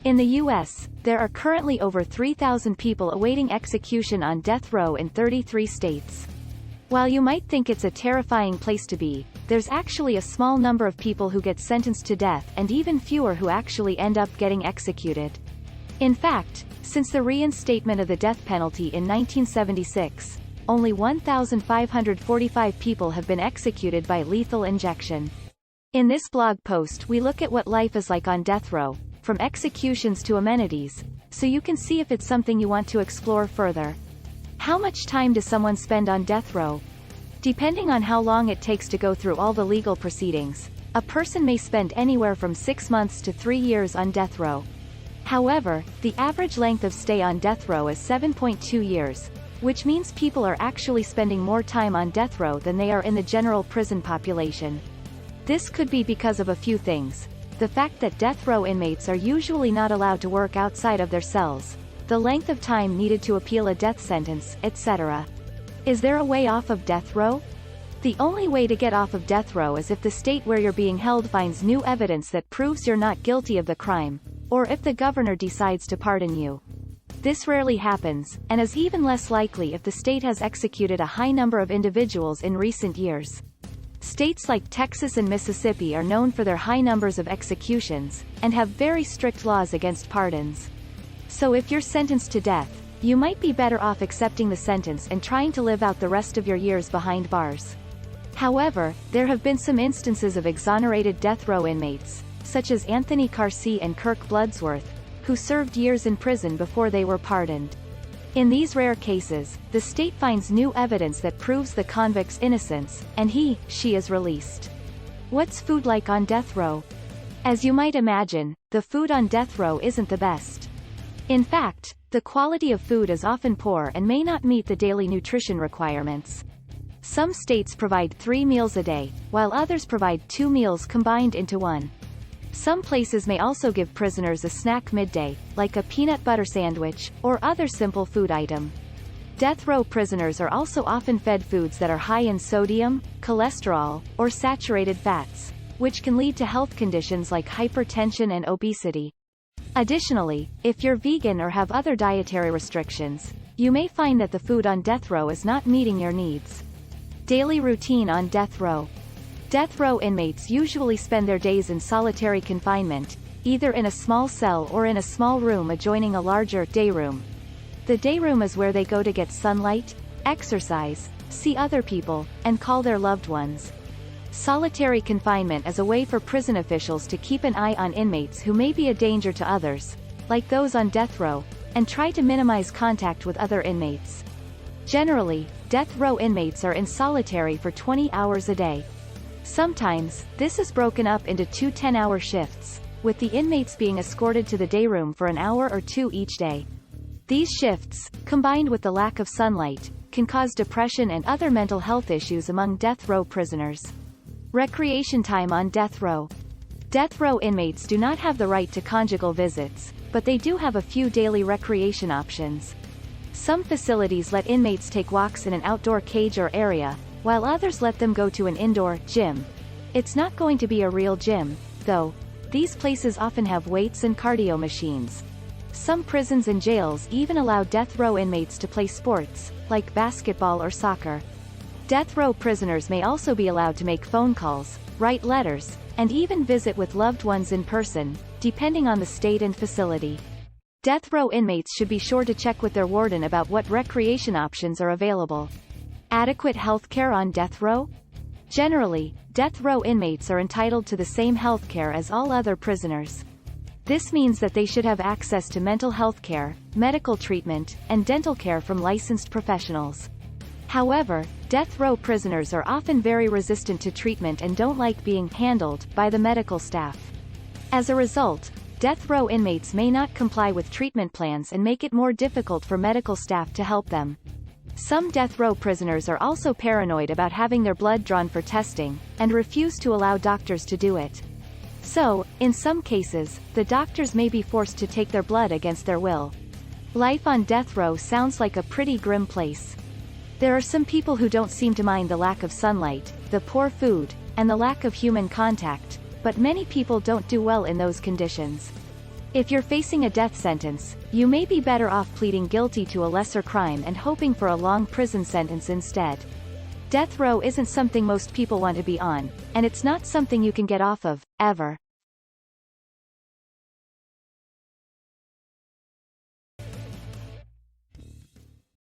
In the U.S., there are currently over 3,000 people awaiting execution on death row in 33 states. While you might think it's a terrifying place to be, there's actually a small number of people who get sentenced to death and even fewer who actually end up getting executed. In fact, since the reinstatement of the death penalty in 1976, only 1,545 people have been executed by lethal injection. In this blog post we look at what life is like on death row, from executions to amenities, so you can see if it's something you want to explore further. How much time does someone spend on death row? Depending on how long it takes to go through all the legal proceedings, a person may spend anywhere from 6 months to 3 years on death row. However, the average length of stay on death row is 7.2 years, which means people are actually spending more time on death row than they are in the general prison population. This could be because of a few things: the fact that death row inmates are usually not allowed to work outside of their cells, the length of time needed to appeal a death sentence, etc. Is there a way off of death row? The only way to get off of death row is if the state where you're being held finds new evidence that proves you're not guilty of the crime, or if the governor decides to pardon you. This rarely happens, and is even less likely if the state has executed a high number of individuals in recent years. States like Texas and Mississippi are known for their high numbers of executions, and have very strict laws against pardons. So if you're sentenced to death, you might be better off accepting the sentence and trying to live out the rest of your years behind bars. However, there have been some instances of exonerated death row inmates, such as Anthony Carcey and Kirk Bloodsworth, who served years in prison before they were pardoned. In these rare cases, the state finds new evidence that proves the convict's innocence, and she is released. What's food like on death row? As you might imagine, the food on death row isn't the best. In fact, the quality of food is often poor and may not meet the daily nutrition requirements. Some states provide 3 meals a day, while others provide 2 meals combined into one. Some places may also give prisoners a snack midday, like a peanut butter sandwich, or other simple food item. Death row prisoners are also often fed foods that are high in sodium, cholesterol, or saturated fats, which can lead to health conditions like hypertension and obesity. Additionally, if you're vegan or have other dietary restrictions, you may find that the food on death row is not meeting your needs. Daily routine on death row. Death row inmates usually spend their days in solitary confinement, either in a small cell or in a small room adjoining a larger day room. The day room is where they go to get sunlight, exercise, see other people, and call their loved ones. Solitary confinement is a way for prison officials to keep an eye on inmates who may be a danger to others, like those on death row, and try to minimize contact with other inmates. Generally, death row inmates are in solitary for 20 hours a day. Sometimes, this is broken up into 2 10-hour shifts, with the inmates being escorted to the day room for an hour or 2 each day. These shifts, combined with the lack of sunlight, can cause depression and other mental health issues among death row prisoners. Recreation time on death row. Death row inmates do not have the right to conjugal visits, but they do have a few daily recreation options. Some facilities let inmates take walks in an outdoor cage or area, while others let them go to an indoor gym. It's not going to be a real gym, though. These places often have weights and cardio machines. Some prisons and jails even allow death row inmates to play sports, like basketball or soccer. Death row prisoners may also be allowed to make phone calls, write letters, and even visit with loved ones in person, depending on the state and facility. Death row inmates should be sure to check with their warden about what recreation options are available. Adequate health care on death row? Generally, death row inmates are entitled to the same health care as all other prisoners. This means that they should have access to mental health care, medical treatment, and dental care from licensed professionals. However, death row prisoners are often very resistant to treatment and don't like being handled by the medical staff. As a result, death row inmates may not comply with treatment plans and make it more difficult for medical staff to help them. Some death row prisoners are also paranoid about having their blood drawn for testing, and refuse to allow doctors to do it. So, in some cases, the doctors may be forced to take their blood against their will. Life on death row sounds like a pretty grim place. There are some people who don't seem to mind the lack of sunlight, the poor food, and the lack of human contact, but many people don't do well in those conditions. If you're facing a death sentence, you may be better off pleading guilty to a lesser crime and hoping for a long prison sentence instead. Death row isn't something most people want to be on, and it's not something you can get off of, ever.